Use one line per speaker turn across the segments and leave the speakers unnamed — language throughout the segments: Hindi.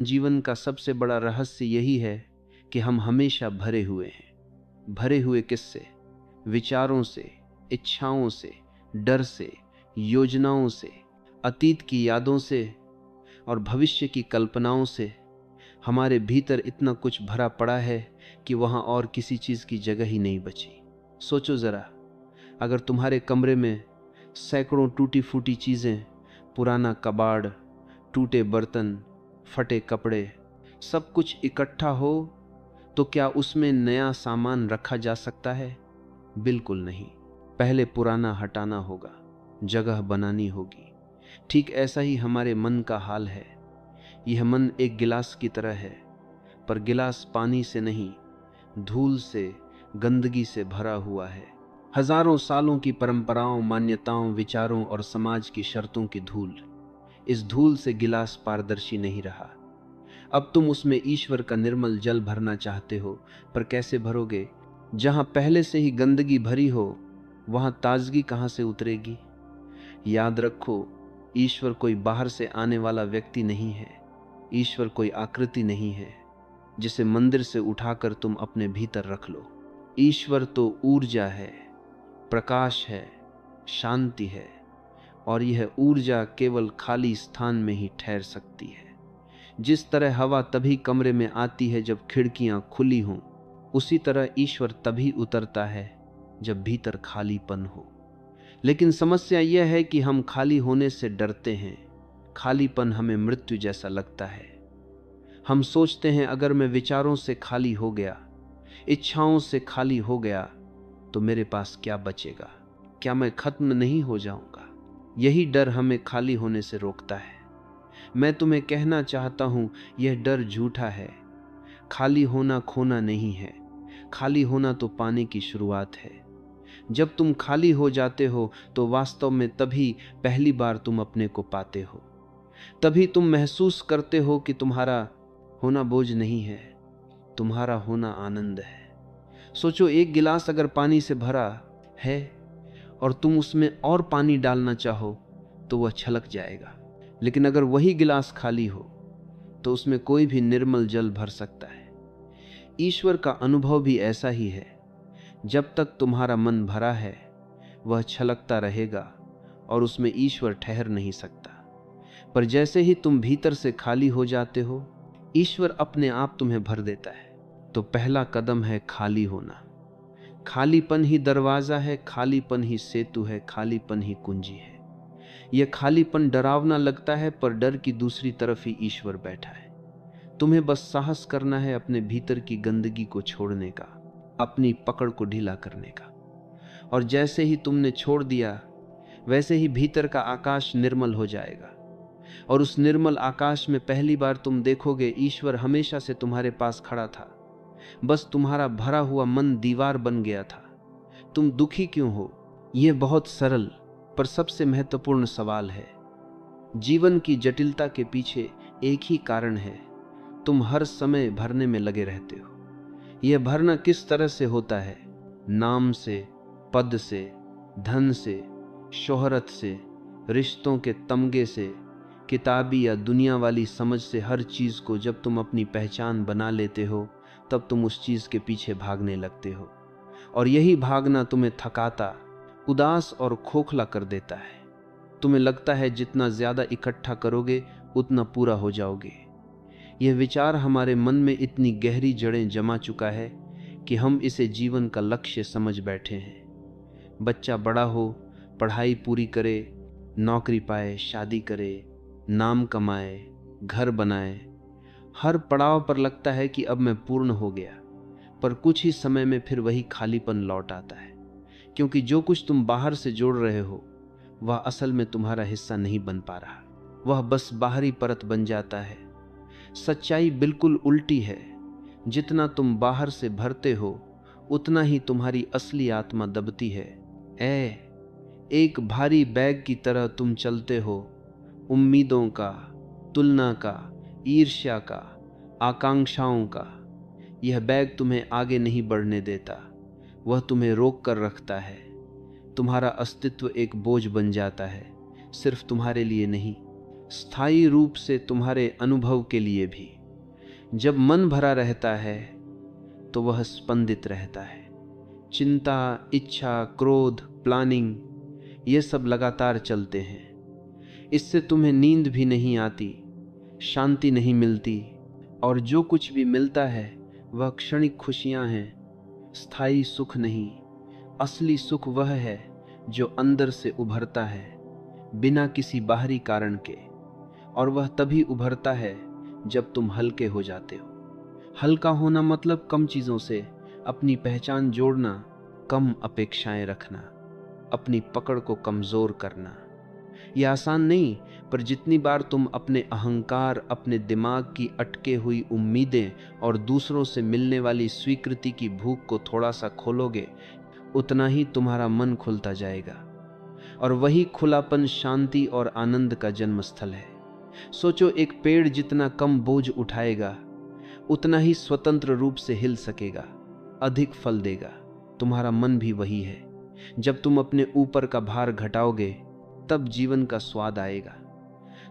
जीवन का सबसे बड़ा रहस्य यही है कि हम हमेशा भरे हुए हैं। भरे हुए किससे? विचारों से, इच्छाओं से, डर से, योजनाओं से, अतीत की यादों से और भविष्य की कल्पनाओं से। हमारे भीतर इतना कुछ भरा पड़ा है कि वहां और किसी चीज की जगह ही नहीं बची। सोचो जरा, अगर तुम्हारे कमरे में सैकड़ों टूटी फूटी चीजें, पुराना कबाड़, टूटे बर्तन, फटे कपड़े, सब कुछ इकट्ठा हो, तो क्या उसमें नया सामान रखा जा सकता है? बिल्कुल नहीं। पहले पुराना हटाना होगा, जगह बनानी होगी। ठीक ऐसा ही हमारे मन का हाल है। यह मन एक गिलास की तरह है, पर गिलास पानी से नहीं, धूल से, गंदगी से भरा हुआ है। हजारों सालों की परंपराओं, मान्यताओं, विचारों और समाज की शर्तों की धूल। इस धूल से गिलास पारदर्शी नहीं रहा। अब तुम उसमें ईश्वर का निर्मल जल भरना चाहते हो, पर कैसे भरोगे? जहां पहले से ही गंदगी भरी हो, वहां ताजगी कहां से उतरेगी? याद रखो, ईश्वर कोई बाहर से आने वाला व्यक्ति नहीं है। ईश्वर कोई आकृति नहीं है जिसे मंदिर से उठाकर तुम अपने भीतर रख लो। ईश्वर तो ऊर्जा है, प्रकाश है, शांति है, और यह ऊर्जा केवल खाली स्थान में ही ठहर सकती है। जिस तरह हवा तभी कमरे में आती है जब खिड़कियां खुली हों, उसी तरह ईश्वर तभी उतरता है जब भीतर खालीपन हो। लेकिन समस्या यह है कि हम खाली होने से डरते हैं। खालीपन हमें मृत्यु जैसा लगता है। हम सोचते हैं, अगर मैं विचारों से खाली हो गया, इच्छाओं से खाली हो गया, तो मेरे पास क्या बचेगा? क्या मैं खत्म नहीं हो जाऊंगा? यही डर हमें खाली होने से रोकता है। मैं तुम्हें कहना चाहता हूं, यह डर झूठा है। खाली होना खोना नहीं है। खाली होना तो पाने की शुरुआत है। जब तुम खाली हो जाते हो, तो वास्तव में तभी पहली बार तुम अपने को पाते हो। तभी तुम महसूस करते हो कि तुम्हारा होना बोझ नहीं है, तुम्हारा होना आनंद है। सोचो, एक गिलास अगर पानी से भरा है और तुम उसमें और पानी डालना चाहो, तो वह छलक जाएगा। लेकिन अगर वही गिलास खाली हो, तो उसमें कोई भी निर्मल जल भर सकता है। ईश्वर का अनुभव भी ऐसा ही है। जब तक तुम्हारा मन भरा है, वह छलकता रहेगा और उसमें ईश्वर ठहर नहीं सकता। पर जैसे ही तुम भीतर से खाली हो जाते हो, ईश्वर अपने आप तुम्हें भर देता है। तो पहला कदम है खाली होना। खालीपन ही दरवाजा है, खालीपन ही सेतु है, खालीपन ही कुंजी है। यह खालीपन डरावना लगता है, पर डर की दूसरी तरफ ही ईश्वर बैठा है। तुम्हें बस साहस करना है अपने भीतर की गंदगी को छोड़ने का, अपनी पकड़ को ढीला करने का। और जैसे ही तुमने छोड़ दिया, वैसे ही भीतर का आकाश निर्मल हो जाएगा। और उस निर्मल आकाश में पहली बार तुम देखोगे, ईश्वर हमेशा से तुम्हारे पास खड़ा था। बस तुम्हारा भरा हुआ मन दीवार बन गया था। तुम दुखी क्यों हो? यह बहुत सरल पर सबसे महत्वपूर्ण सवाल है। जीवन की जटिलता के पीछे एक ही कारण है, तुम हर समय भरने में लगे रहते हो। यह भरना किस तरह से होता है? नाम से, पद से, धन से, शोहरत से, रिश्तों के तमगे से, किताबी या दुनिया वाली समझ से। हर चीज को जब तुम अपनी पहचान बना लेते हो, तब तुम उस चीज के पीछे भागने लगते हो। और यही भागना तुम्हें थकाता, उदास और खोखला कर देता है। तुम्हें लगता है जितना ज्यादा इकट्ठा करोगे, उतना पूरा हो जाओगे। यह विचार हमारे मन में इतनी गहरी जड़ें जमा चुका है कि हम इसे जीवन का लक्ष्य समझ बैठे हैं। बच्चा बड़ा हो, पढ़ाई पूरी करे, नौकरी पाए, शादी करे, नाम कमाए, घर बनाए। हर पड़ाव पर लगता है कि अब मैं पूर्ण हो गया। पर कुछ ही समय में फिर वही खालीपन लौट आता है, क्योंकि जो कुछ तुम बाहर से जोड़ रहे हो, वह असल में तुम्हारा हिस्सा नहीं बन पा रहा। वह बस बाहरी परत बन जाता है। सच्चाई बिल्कुल उल्टी है। जितना तुम बाहर से भरते हो, उतना ही तुम्हारी असली आत्मा दबती है। एक भारी बैग की तरह तुम चलते हो, उम्मीदों का, तुलना का, ईर्ष्या का, आकांक्षाओं का। यह बैग तुम्हें आगे नहीं बढ़ने देता, वह तुम्हें रोक कर रखता है। तुम्हारा अस्तित्व एक बोझ बन जाता है, सिर्फ तुम्हारे लिए नहीं, स्थायी रूप से तुम्हारे अनुभव के लिए भी। जब मन भरा रहता है तो वह स्पंदित रहता है। चिंता, इच्छा, क्रोध, प्लानिंग, ये सब लगातार चलते हैं। इससे तुम्हें नींद भी नहीं आती, शांति नहीं मिलती, और जो कुछ भी मिलता है वह क्षणिक खुशियां हैं, स्थायी सुख नहीं। असली सुख वह है जो अंदर से उभरता है, बिना किसी बाहरी कारण के, और वह तभी उभरता है जब तुम हल्के हो जाते हो। हल्का होना मतलब कम चीज़ों से अपनी पहचान जोड़ना, कम अपेक्षाएं रखना, अपनी पकड़ को कमज़ोर करना। यह आसान नहीं, पर जितनी बार तुम अपने अहंकार, अपने दिमाग की अटके हुई उम्मीदें और दूसरों से मिलने वाली स्वीकृति की भूख को थोड़ा सा खोलोगे, उतना ही तुम्हारा मन खुलता जाएगा। और वही खुलापन शांति और आनंद का जन्म स्थल है। सोचो, एक पेड़ जितना कम बोझ उठाएगा उतना ही स्वतंत्र रूप से हिल सकेगा, अधिक फल देगा। तुम्हारा मन भी वही है। जब तुम अपने ऊपर का भार घटाओगे तब जीवन का स्वाद आएगा।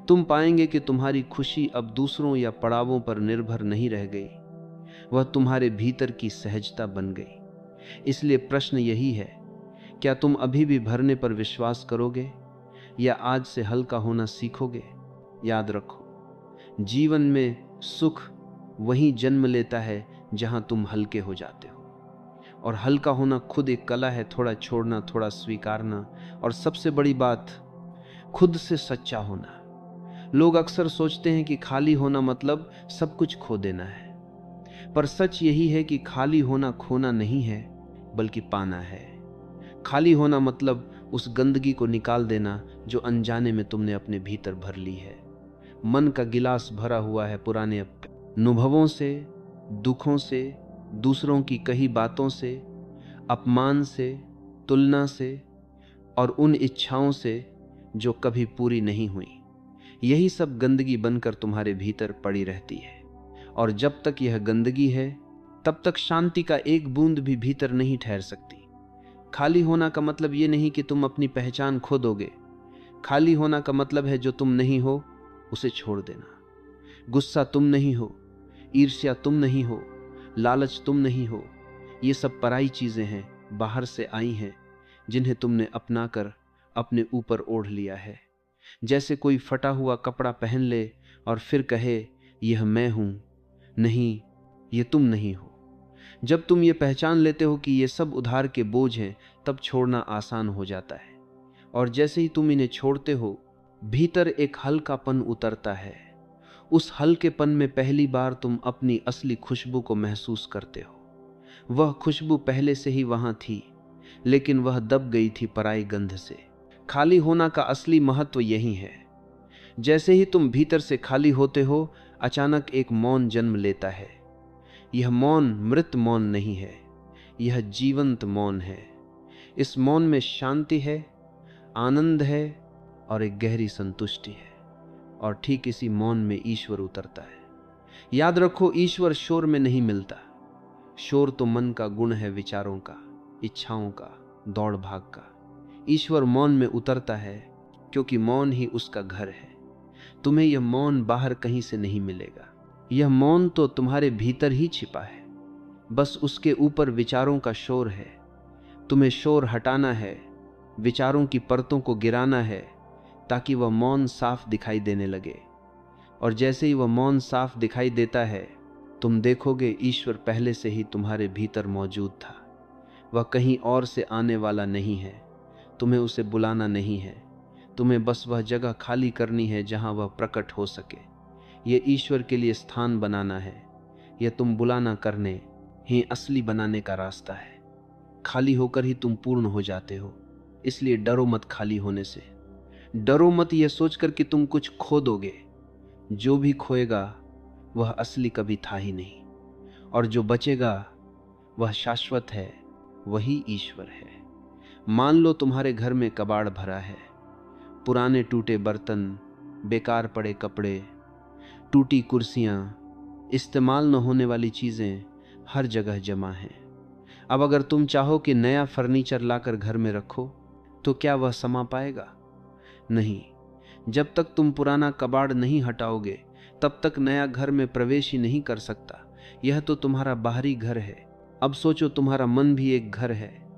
तुम पाएंगे कि तुम्हारी खुशी अब दूसरों या पड़ावों पर निर्भर नहीं रह गई, वह तुम्हारे भीतर की सहजता बन गई। इसलिए प्रश्न यही है, क्या तुम अभी भी भरने पर विश्वास करोगे या आज से हल्का होना सीखोगे? याद रखो, जीवन में सुख वहीं जन्म लेता है जहां तुम हल्के हो जाते हो। और हल्का होना खुद एक कला है, थोड़ा छोड़ना, थोड़ा स्वीकारना, और सबसे बड़ी बात, खुद से सच्चा होना। लोग अक्सर सोचते हैं कि खाली होना मतलब सब कुछ खो देना है, पर सच यही है कि खाली होना खोना नहीं है, बल्कि पाना है। खाली होना मतलब उस गंदगी को निकाल देना जो अनजाने में तुमने अपने भीतर भर ली है। मन का गिलास भरा हुआ है पुराने अनुभवों से, दुखों से, दूसरों की कही बातों से, अपमान से, तुलना से, और उन इच्छाओं से जो कभी पूरी नहीं हुई। यही सब गंदगी बनकर तुम्हारे भीतर पड़ी रहती है, और जब तक यह गंदगी है तब तक शांति का एक बूंद भी भीतर नहीं ठहर सकती। खाली होना का मतलब ये नहीं कि तुम अपनी पहचान खो दोगे। खाली होना का मतलब है जो तुम नहीं हो उसे छोड़ देना। गुस्सा तुम नहीं हो, ईर्ष्या तुम नहीं हो, लालच तुम नहीं हो। ये सब पराई चीजें हैं, बाहर से आई हैं, जिन्हें तुमने अपनाकर अपने ऊपर ओढ़ लिया है। जैसे कोई फटा हुआ कपड़ा पहन ले और फिर कहे, यह मैं हूं। नहीं, ये तुम नहीं हो। जब तुम ये पहचान लेते हो कि ये सब उधार के बोझ हैं, तब छोड़ना आसान हो जाता है। और जैसे ही तुम इन्हें छोड़ते हो, भीतर एक हल्कापन उतरता है। उस हल्केपन में पहली बार तुम अपनी असली खुशबू को महसूस करते हो। वह खुशबू पहले से ही वहां थी, लेकिन वह दब गई थी पराई गंध से। खाली होना का असली महत्व यही है। जैसे ही तुम भीतर से खाली होते हो, अचानक एक मौन जन्म लेता है। यह मौन मृत मौन नहीं है, यह जीवंत मौन है। इस मौन में शांति है, आनंद है और एक गहरी संतुष्टि है। और ठीक इसी मौन में ईश्वर उतरता है। याद रखो, ईश्वर शोर में नहीं मिलता। शोर तो मन का गुण है, विचारों का, इच्छाओं का, दौड़ भाग का। ईश्वर मौन में उतरता है, क्योंकि मौन ही उसका घर है। तुम्हें यह मौन बाहर कहीं से नहीं मिलेगा। यह मौन तो तुम्हारे भीतर ही छिपा है, बस उसके ऊपर विचारों का शोर है। तुम्हें शोर हटाना है, विचारों की परतों को गिराना है, ताकि वह मौन साफ दिखाई देने लगे। और जैसे ही वह मौन साफ दिखाई देता है, तुम देखोगे ईश्वर पहले से ही तुम्हारे भीतर मौजूद था। वह कहीं और से आने वाला नहीं है, तुम्हें उसे बुलाना नहीं है। तुम्हें बस वह जगह खाली करनी है जहां वह प्रकट हो सके। यह ईश्वर के लिए स्थान बनाना है। यह तुम बुलाना करने ही असली बनाने का रास्ता है। खाली होकर ही तुम पूर्ण हो जाते हो। इसलिए डरो मत खाली होने से। डरो मत यह सोचकर कि तुम कुछ खो दोगे। जो भी खोएगा वह असली कभी था ही नहीं, और जो बचेगा वह शाश्वत है, वही ईश्वर है। मान लो तुम्हारे घर में कबाड़ भरा है, पुराने टूटे बर्तन, बेकार पड़े कपड़े, टूटी कुर्सियां, इस्तेमाल न होने वाली चीजें हर जगह जमा हैं। अब अगर तुम चाहो कि नया फर्नीचर लाकर घर में रखो, तो क्या वह समा पाएगा? नहीं। जब तक तुम पुराना कबाड़ नहीं हटाओगे तब तक नया घर में प्रवेश ही नहीं कर सकता। यह तो तुम्हारा बाहरी घर है। अब सोचो, तुम्हारा मन भी एक घर है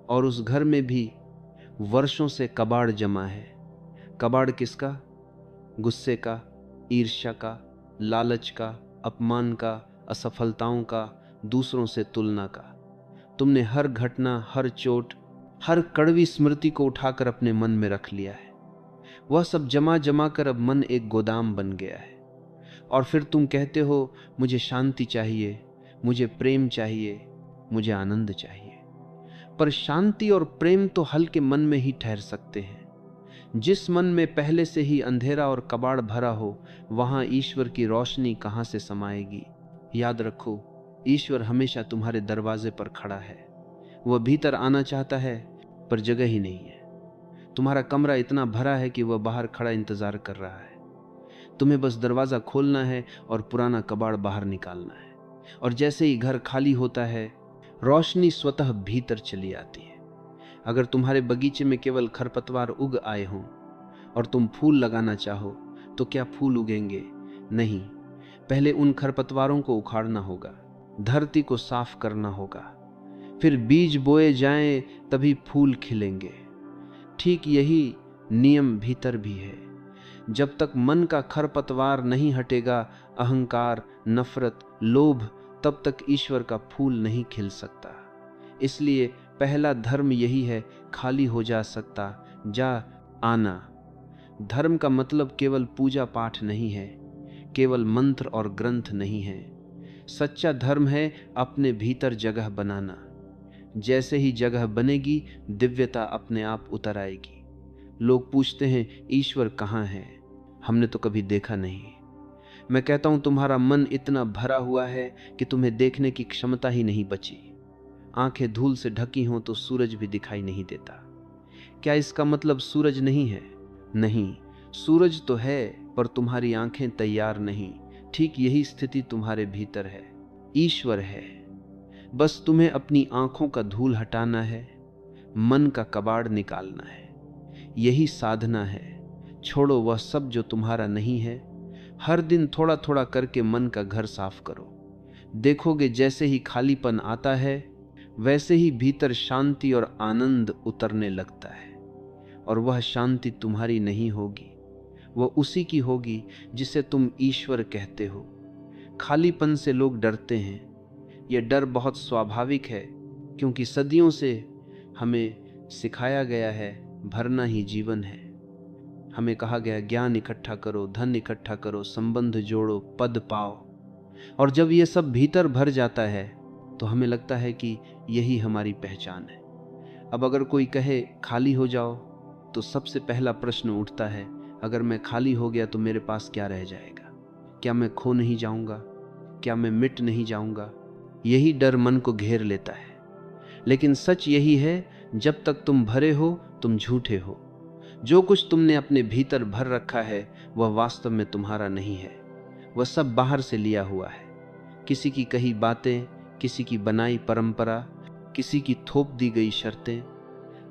और उस घर में भी वर्षों से कबाड़ जमा है। कबाड़ किसका? गुस्से का, ईर्ष्या का, लालच का, अपमान का, असफलताओं का, दूसरों से तुलना का। तुमने हर घटना, हर चोट, हर कड़वी स्मृति को उठाकर अपने मन में रख लिया है। वह सब जमा जमा कर अब मन एक गोदाम बन गया है। और फिर तुम कहते हो, मुझे शांति चाहिए, मुझे प्रेम चाहिए, मुझे आनंद चाहिए। पर शांति और प्रेम तो हल्के मन में ही ठहर सकते हैं। जिस मन में पहले से ही अंधेरा और कबाड़ भरा हो, वहां ईश्वर की रोशनी कहां से समाएगी? याद रखो, ईश्वर हमेशा तुम्हारे दरवाजे पर खड़ा है। वह भीतर आना चाहता है पर जगह ही नहीं है। तुम्हारा कमरा इतना भरा है कि वह बाहर खड़ा इंतजार कर रहा है। तुम्हें बस दरवाजा खोलना है और पुराना कबाड़ बाहर निकालना है। और जैसे ही घर खाली होता है, रोशनी स्वतः भीतर चली आती है। अगर तुम्हारे बगीचे में केवल खरपतवार उग आए हों और तुम फूल लगाना चाहो, तो क्या फूल उगेंगे? नहीं। पहले उन खरपतवारों को उखाड़ना होगा, धरती को साफ करना होगा, फिर बीज बोए जाएं, तभी फूल खिलेंगे। ठीक यही नियम भीतर भी है। जब तक मन का खरपतवार नहीं हटेगा, अहंकार, नफरत, लोभ, तब तक ईश्वर का फूल नहीं खिल सकता। इसलिए पहला धर्म यही है, खाली हो जा सकता, जा आना। धर्म का मतलब केवल पूजा पाठ नहीं है, केवल मंत्र और ग्रंथ नहीं है। सच्चा धर्म है अपने भीतर जगह बनाना। जैसे ही जगह बनेगी, दिव्यता अपने आप उतर आएगी। लोग पूछते हैं, ईश्वर कहाँ है? हमने तो कभी देखा नहीं। मैं कहता हूं, तुम्हारा मन इतना भरा हुआ है कि तुम्हें देखने की क्षमता ही नहीं बची। आंखें धूल से ढकी हों तो सूरज भी दिखाई नहीं देता। क्या इसका मतलब सूरज नहीं है? नहीं, सूरज तो है, पर तुम्हारी आंखें तैयार नहीं। ठीक यही स्थिति तुम्हारे भीतर है। ईश्वर है, बस तुम्हें अपनी आंखों का धूल हटाना है, मन का कबाड़ निकालना है। यही साधना है। छोड़ो वह सब जो तुम्हारा नहीं है। हर दिन थोड़ा थोड़ा करके मन का घर साफ करो। देखोगे, जैसे ही खालीपन आता है, वैसे ही भीतर शांति और आनंद उतरने लगता है। और वह शांति तुम्हारी नहीं होगी, वह उसी की होगी जिसे तुम ईश्वर कहते हो। खालीपन से लोग डरते हैं। यह डर बहुत स्वाभाविक है, क्योंकि सदियों से हमें सिखाया गया है, भरना ही जीवन है। हमें कहा गया, ज्ञान इकट्ठा करो, धन इकट्ठा करो, संबंध जोड़ो, पद पाओ। और जब ये सब भीतर भर जाता है तो हमें लगता है कि यही हमारी पहचान है। अब अगर कोई कहे खाली हो जाओ, तो सबसे पहला प्रश्न उठता है, अगर मैं खाली हो गया तो मेरे पास क्या रह जाएगा? क्या मैं खो नहीं जाऊंगा? क्या मैं मिट नहीं जाऊंगा? यही डर मन को घेर लेता है। लेकिन सच यही है, जब तक तुम भरे हो, तुम झूठे हो। जो कुछ तुमने अपने भीतर भर रखा है, वह वास्तव में तुम्हारा नहीं है। वह सब बाहर से लिया हुआ है। किसी की कही बातें, किसी की बनाई परंपरा, किसी की थोप दी गई शर्तें,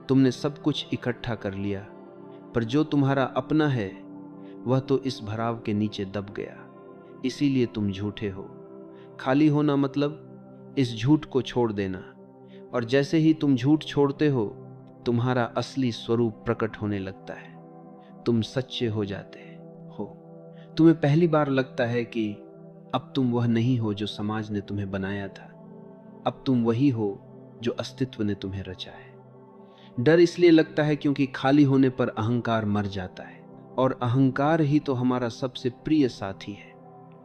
तुमने सब कुछ इकट्ठा कर लिया। पर जो तुम्हारा अपना है, वह तो इस भराव के नीचे दब गया। इसीलिए तुम झूठे हो। खाली होना मतलब इस झूठ को छोड़ देना। और जैसे ही तुम झूठ छोड़ते हो, तुम्हारा असली स्वरूप प्रकट होने लगता है। तुम सच्चे हो जाते हो। तुम्हें पहली बार लगता है कि अब तुम वह नहीं हो जो समाज ने तुम्हें बनाया था। अब तुम वही हो जो अस्तित्व ने तुम्हें रचा है। डर इसलिए लगता है क्योंकि खाली होने पर अहंकार मर जाता है, और अहंकार ही तो हमारा सबसे प्रिय साथी है।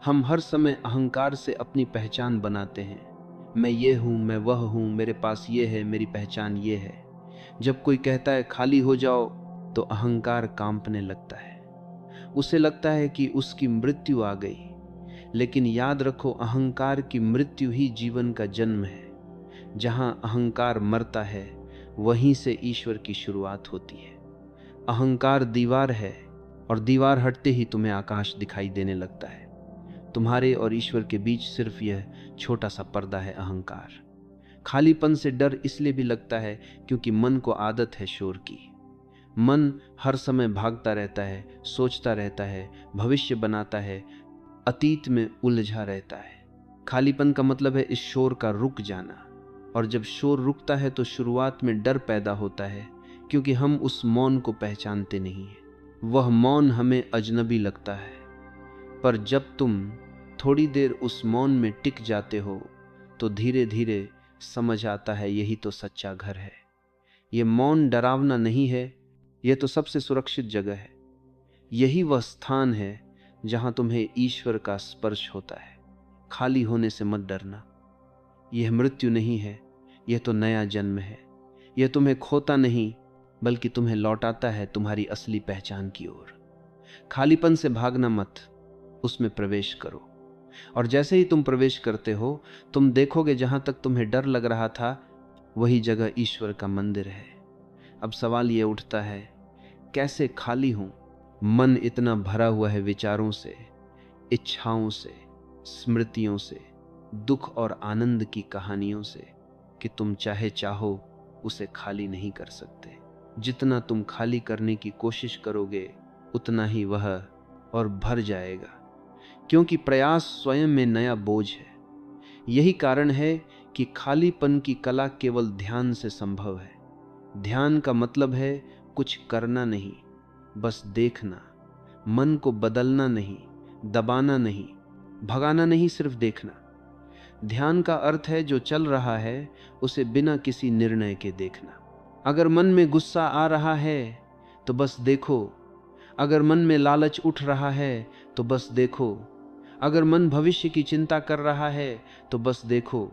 हम हर समय अहंकार से अपनी पहचान बनाते हैं। मैं ये हूं, मैं वह हूं, मेरे पास ये है, मेरी पहचान ये है। जब कोई कहता है खाली हो जाओ, तो अहंकार कांपने लगता है। उसे लगता है कि उसकी मृत्यु आ गई। लेकिन याद रखो, अहंकार की मृत्यु ही जीवन का जन्म है। जहां अहंकार मरता है, वहीं से ईश्वर की शुरुआत होती है। अहंकार दीवार है, और दीवार हटते ही तुम्हें आकाश दिखाई देने लगता है। तुम्हारे और ईश्वर के बीच सिर्फ यह छोटा सा पर्दा है, अहंकार। खालीपन से डर इसलिए भी लगता है क्योंकि मन को आदत है शोर की। मन हर समय भागता रहता है, सोचता रहता है, भविष्य बनाता है, अतीत में उलझा रहता है। खालीपन का मतलब है इस शोर का रुक जाना। और जब शोर रुकता है तो शुरुआत में डर पैदा होता है, क्योंकि हम उस मौन को पहचानते नहीं हैं। वह मौन हमें अजनबी लगता है। पर जब तुम थोड़ी देर उस मौन में टिक जाते हो तो धीरे धीरे समझ आता है यही तो सच्चा घर है। ये मौन डरावना नहीं है, यह तो सबसे सुरक्षित जगह है। यही वह स्थान है जहां तुम्हें ईश्वर का स्पर्श होता है। खाली होने से मत डरना। यह मृत्यु नहीं है, यह तो नया जन्म है। यह तुम्हें खोता नहीं बल्कि तुम्हें लौटाता है तुम्हारी असली पहचान की ओर। खालीपन से भागना मत, उसमें प्रवेश करो। और जैसे ही तुम प्रवेश करते हो तुम देखोगे जहां तक तुम्हें डर लग रहा था वही जगह ईश्वर का मंदिर है। अब सवाल यह उठता है, कैसे खाली हूं? मन इतना भरा हुआ है विचारों से, इच्छाओं से, स्मृतियों से, दुख और आनंद की कहानियों से कि तुम चाहे चाहो उसे खाली नहीं कर सकते। जितना तुम खाली करने की कोशिश करोगे उतना ही वह और भर जाएगा, क्योंकि प्रयास स्वयं में नया बोझ है। यही कारण है कि खालीपन की कला केवल ध्यान से संभव है। ध्यान का मतलब है कुछ करना नहीं, बस देखना। मन को बदलना नहीं, दबाना नहीं, भगाना नहीं, सिर्फ देखना। ध्यान का अर्थ है जो चल रहा है उसे बिना किसी निर्णय के देखना। अगर मन में गुस्सा आ रहा है तो बस देखो। अगर मन में लालच उठ रहा है तो बस देखो। अगर मन भविष्य की चिंता कर रहा है तो बस देखो।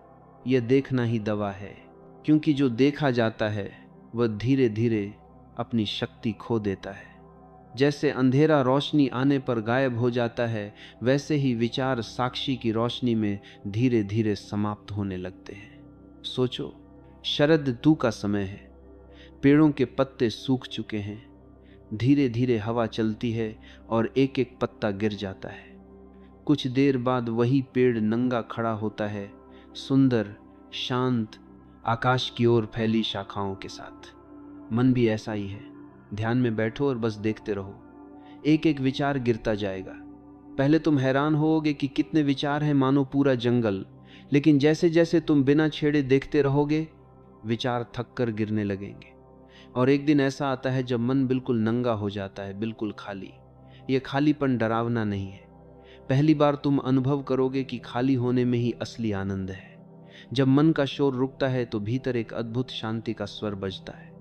यह देखना ही दवा है, क्योंकि जो देखा जाता है वह धीरे धीरे अपनी शक्ति खो देता है। जैसे अंधेरा रोशनी आने पर गायब हो जाता है, वैसे ही विचार साक्षी की रोशनी में धीरे धीरे समाप्त होने लगते हैं। सोचो, शरद ऋतु का समय है, पेड़ों के पत्ते सूख चुके हैं, धीरे धीरे हवा चलती है और एक एक पत्ता गिर जाता है। कुछ देर बाद वही पेड़ नंगा खड़ा होता है, सुंदर, शांत, आकाश की ओर फैली शाखाओं के साथ। मन भी ऐसा ही है। ध्यान में बैठो और बस देखते रहो। एक एक विचार गिरता जाएगा। पहले तुम हैरान होगे कि कितने विचार हैं, मानो पूरा जंगल। लेकिन जैसे जैसे तुम बिना छेड़े देखते रहोगे विचार थक कर गिरने लगेंगे। और एक दिन ऐसा आता है जब मन बिल्कुल नंगा हो जाता है, बिल्कुल खाली। यह खालीपन डरावना नहीं है। पहली बार तुम अनुभव करोगे कि खाली होने में ही असली आनंद है। जब मन का शोर रुकता है तो भीतर एक अद्भुत शांति का स्वर बजता है।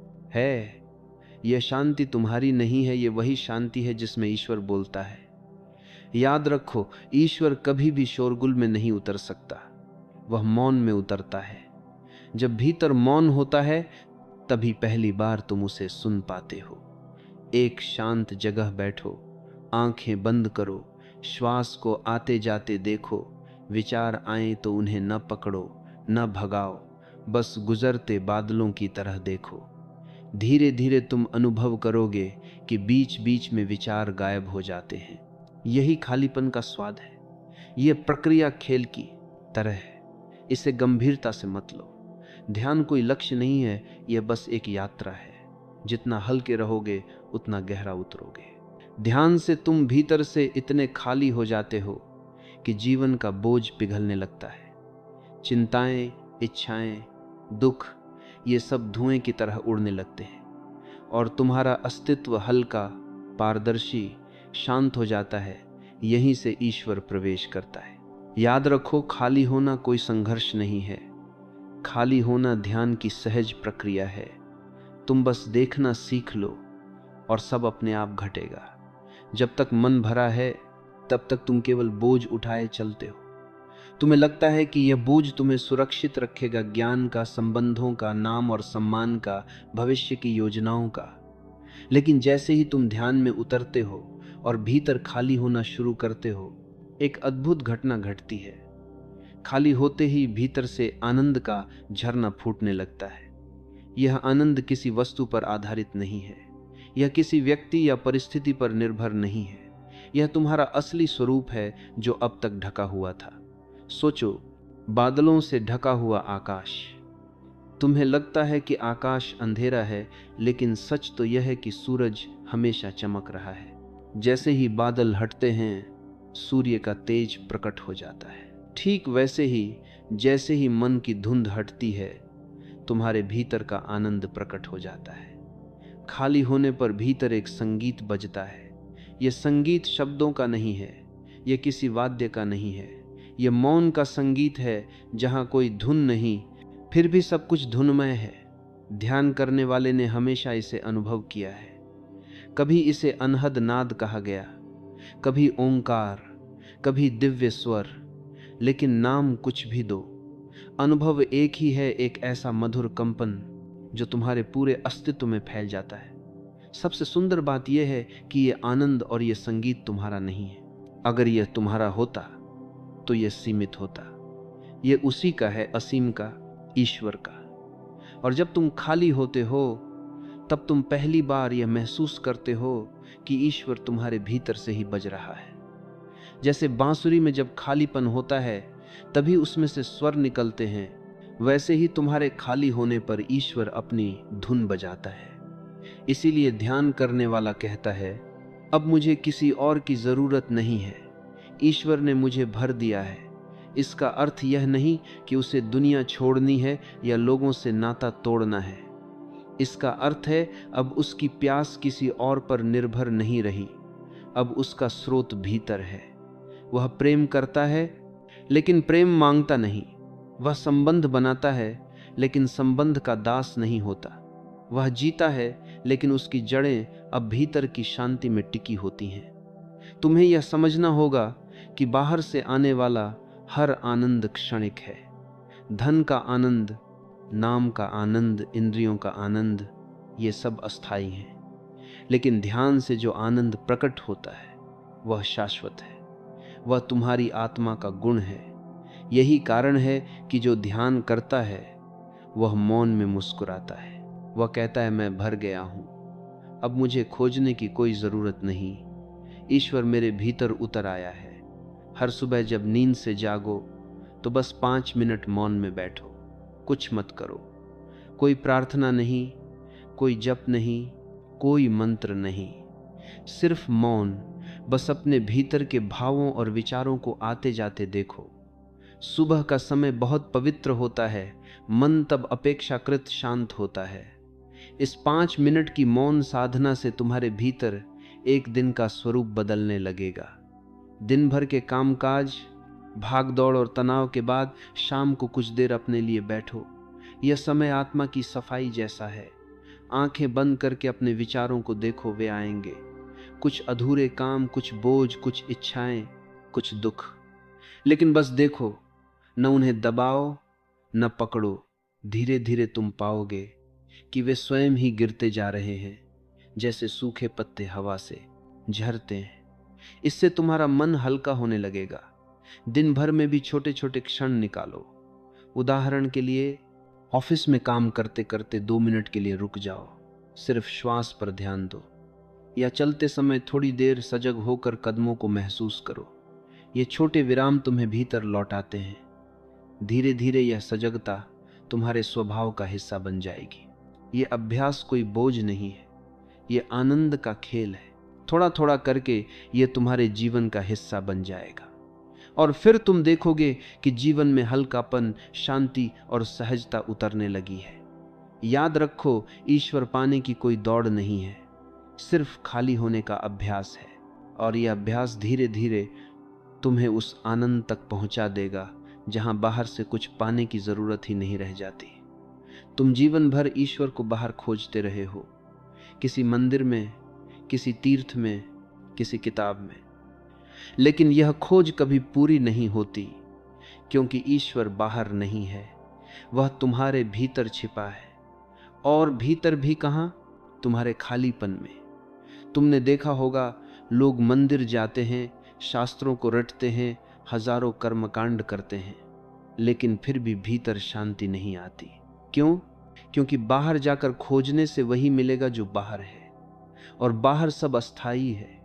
यह शांति तुम्हारी नहीं है, यह वही शांति है जिसमें ईश्वर बोलता है। याद रखो, ईश्वर कभी भी शोरगुल में नहीं उतर सकता, वह मौन में उतरता है। जब भीतर मौन होता है तभी पहली बार तुम उसे सुन पाते हो। एक शांत जगह बैठो, आंखें बंद करो, श्वास को आते जाते देखो। विचार आए तो उन्हें न पकड़ो, न भगाओ, बस गुजरते बादलों की तरह देखो। धीरे धीरे तुम अनुभव करोगे कि बीच बीच में विचार गायब हो जाते हैं। यही खालीपन का स्वाद है। यह प्रक्रिया खेल की तरह है, इसे गंभीरता से मत लो। ध्यान कोई लक्ष्य नहीं है, यह बस एक यात्रा है। जितना हल्के रहोगे उतना गहरा उतरोगे। ध्यान से तुम भीतर से इतने खाली हो जाते हो कि जीवन का बोझ पिघलने लगता है। चिंताएं, इच्छाएं, दुख, ये सब धुएं की तरह उड़ने लगते हैं और तुम्हारा अस्तित्व हल्का, पारदर्शी, शांत हो जाता है। यहीं से ईश्वर प्रवेश करता है। याद रखो, खाली होना कोई संघर्ष नहीं है। खाली होना ध्यान की सहज प्रक्रिया है। तुम बस देखना सीख लो और सब अपने आप घटेगा। जब तक मन भरा है तब तक तुम केवल बोझ उठाए चलते हो। तुम्हें लगता है कि यह बोझ तुम्हें सुरक्षित रखेगा, ज्ञान का, संबंधों का, नाम और सम्मान का, भविष्य की योजनाओं का। लेकिन जैसे ही तुम ध्यान में उतरते हो और भीतर खाली होना शुरू करते हो, एक अद्भुत घटना घटती है। खाली होते ही भीतर से आनंद का झरना फूटने लगता है। यह आनंद किसी वस्तु पर आधारित नहीं है, यह किसी व्यक्ति या परिस्थिति पर निर्भर नहीं है। यह तुम्हारा असली स्वरूप है जो अब तक ढका हुआ था। सोचो, बादलों से ढका हुआ आकाश, तुम्हें लगता है कि आकाश अंधेरा है, लेकिन सच तो यह है कि सूरज हमेशा चमक रहा है। जैसे ही बादल हटते हैं, सूर्य का तेज प्रकट हो जाता है। ठीक वैसे ही जैसे ही मन की धुंध हटती है, तुम्हारे भीतर का आनंद प्रकट हो जाता है। खाली होने पर भीतर एक संगीत बजता है। यह संगीत शब्दों का नहीं है, यह किसी वाद्य का नहीं है, यह मौन का संगीत है, जहां कोई धुन नहीं, फिर भी सब कुछ धुनमय है। ध्यान करने वाले ने हमेशा इसे अनुभव किया है। कभी इसे अनहद नाद कहा गया, कभी ओंकार, कभी दिव्य स्वर, लेकिन नाम कुछ भी दो, अनुभव एक ही है, एक ऐसा मधुर कंपन जो तुम्हारे पूरे अस्तित्व में फैल जाता है। सबसे सुंदर बात यह है कि यह आनंद और यह संगीत तुम्हारा नहीं है। अगर यह तुम्हारा होता तो यह सीमित होता। यह उसी का है, असीम का, ईश्वर का। और जब तुम खाली होते हो, तब तुम पहली बार यह महसूस करते हो कि ईश्वर तुम्हारे भीतर से ही बज रहा है। जैसे बांसुरी में जब खालीपन होता है तभी उसमें से स्वर निकलते हैं, वैसे ही तुम्हारे खाली होने पर ईश्वर अपनी धुन बजाता है। इसीलिए ध्यान करने वाला कहता है, अब मुझे किसी और की जरूरत नहीं है, ईश्वर ने मुझे भर दिया है। इसका अर्थ यह नहीं कि उसे दुनिया छोड़नी है या लोगों से नाता तोड़ना है। इसका अर्थ है अब उसकी प्यास किसी और पर निर्भर नहीं रही, अब उसका स्रोत भीतर है। वह प्रेम करता है लेकिन प्रेम मांगता नहीं। वह संबंध बनाता है लेकिन संबंध का दास नहीं होता। वह जीता है लेकिन उसकी जड़ें अब भीतर की शांति में टिकी होती हैं। तुम्हें यह समझना होगा कि बाहर से आने वाला हर आनंद क्षणिक है। धन का आनंद, नाम का आनंद, इंद्रियों का आनंद, ये सब अस्थाई हैं। लेकिन ध्यान से जो आनंद प्रकट होता है वह शाश्वत है। वह तुम्हारी आत्मा का गुण है। यही कारण है कि जो ध्यान करता है वह मौन में मुस्कुराता है। वह कहता है, मैं भर गया हूं, अब मुझे खोजने की कोई जरूरत नहीं। ईश्वर मेरे भीतर उतर आया है। हर सुबह जब नींद से जागो तो बस 5 मिनट मौन में बैठो, कुछ मत करो। कोई प्रार्थना नहीं, कोई जप नहीं, कोई मंत्र नहीं, सिर्फ मौन। बस अपने भीतर के भावों और विचारों को आते जाते देखो। सुबह का समय बहुत पवित्र होता है, मन तब अपेक्षाकृत शांत होता है। इस 5 मिनट की मौन साधना से तुम्हारे भीतर एक दिन का स्वरूप बदलने लगेगा। दिन भर के कामकाज, भाग दौड़ और तनाव के बाद शाम को कुछ देर अपने लिए बैठो। यह समय आत्मा की सफाई जैसा है। आंखें बंद करके अपने विचारों को देखो, वे आएंगे। कुछ अधूरे काम, कुछ बोझ, कुछ इच्छाएं, कुछ दुख, लेकिन बस देखो, न उन्हें दबाओ न पकड़ो। धीरे धीरे तुम पाओगे कि वे स्वयं ही गिरते जा रहे हैं, जैसे सूखे पत्ते हवा से झरते हैं। इससे तुम्हारा मन हल्का होने लगेगा। दिन भर में भी छोटे छोटे क्षण निकालो। उदाहरण के लिए, ऑफिस में काम करते करते 2 मिनट के लिए रुक जाओ, सिर्फ श्वास पर ध्यान दो। या चलते समय थोड़ी देर सजग होकर कदमों को महसूस करो। ये छोटे विराम तुम्हें भीतर लौटाते हैं। धीरे धीरे यह सजगता तुम्हारे स्वभाव का हिस्सा बन जाएगी। ये अभ्यास कोई बोझ नहीं है, ये आनंद का खेल है। थोड़ा थोड़ा करके ये तुम्हारे जीवन का हिस्सा बन जाएगा और फिर तुम देखोगे कि जीवन में हल्कापन, शांति और सहजता उतरने लगी है। याद रखो, ईश्वर पाने की कोई दौड़ नहीं है, सिर्फ खाली होने का अभ्यास है। और यह अभ्यास धीरे धीरे तुम्हें उस आनंद तक पहुंचा देगा जहां बाहर से कुछ पाने की जरूरत ही नहीं रह जाती। तुम जीवन भर ईश्वर को बाहर खोजते रहे हो, किसी मंदिर में, किसी तीर्थ में, किसी किताब में, लेकिन यह खोज कभी पूरी नहीं होती, क्योंकि ईश्वर बाहर नहीं है, वह तुम्हारे भीतर छिपा है। और भीतर भी कहां? तुम्हारे खालीपन में। तुमने देखा होगा, लोग मंदिर जाते हैं, शास्त्रों को रटते हैं, हजारों कर्मकांड करते हैं, लेकिन फिर भी भीतर शांति नहीं आती। क्यों? क्योंकि बाहर जाकर खोजने से वही मिलेगा जो बाहर है, और बाहर सब अस्थाई है।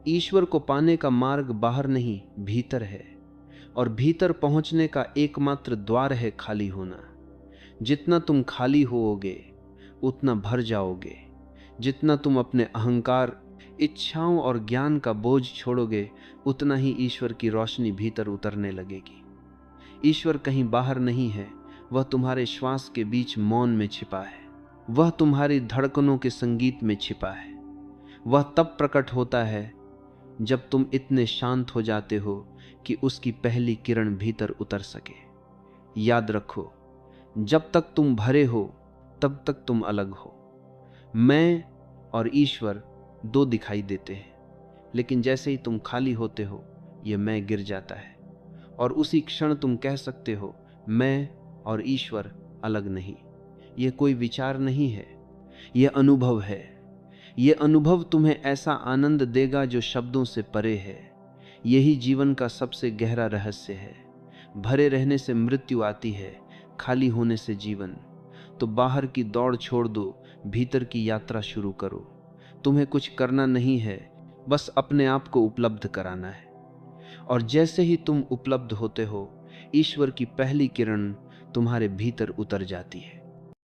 ईश्वर को पाने का मार्ग बाहर नहीं, भीतर है, और भीतर पहुंचने का एकमात्र द्वार है खाली होना। जितना तुम खाली होओगे उतना भर जाओगे। जितना तुम अपने अहंकार, इच्छाओं और ज्ञान का बोझ छोड़ोगे, उतना ही ईश्वर की रोशनी भीतर उतरने लगेगी। ईश्वर कहीं बाहर नहीं है, वह तुम्हारे श्वास के बीच मौन में छिपा है। वह तुम्हारी धड़कनों के संगीत में छिपा है। वह तब प्रकट होता है जब तुम इतने शांत हो जाते हो कि उसकी पहली किरण भीतर उतर सके। याद रखो, जब तक तुम भरे हो तब तक तुम अलग हो। मैं और ईश्वर दो दिखाई देते हैं, लेकिन जैसे ही तुम खाली होते हो यह मैं गिर जाता है और उसी क्षण तुम कह सकते हो, मैं और ईश्वर अलग नहीं। यह कोई विचार नहीं है, यह अनुभव है। यह अनुभव तुम्हें ऐसा आनंद देगा जो शब्दों से परे है। यही जीवन का सबसे गहरा रहस्य है। भरे रहने से मृत्यु आती है, खाली होने से जीवन। तो बाहर की दौड़ छोड़ दो, भीतर की यात्रा शुरू करो। तुम्हें कुछ करना नहीं है, बस अपने आप को उपलब्ध कराना है। और जैसे ही तुम उपलब्ध होते हो, ईश्वर की पहली किरण तुम्हारे भीतर उतर जाती है।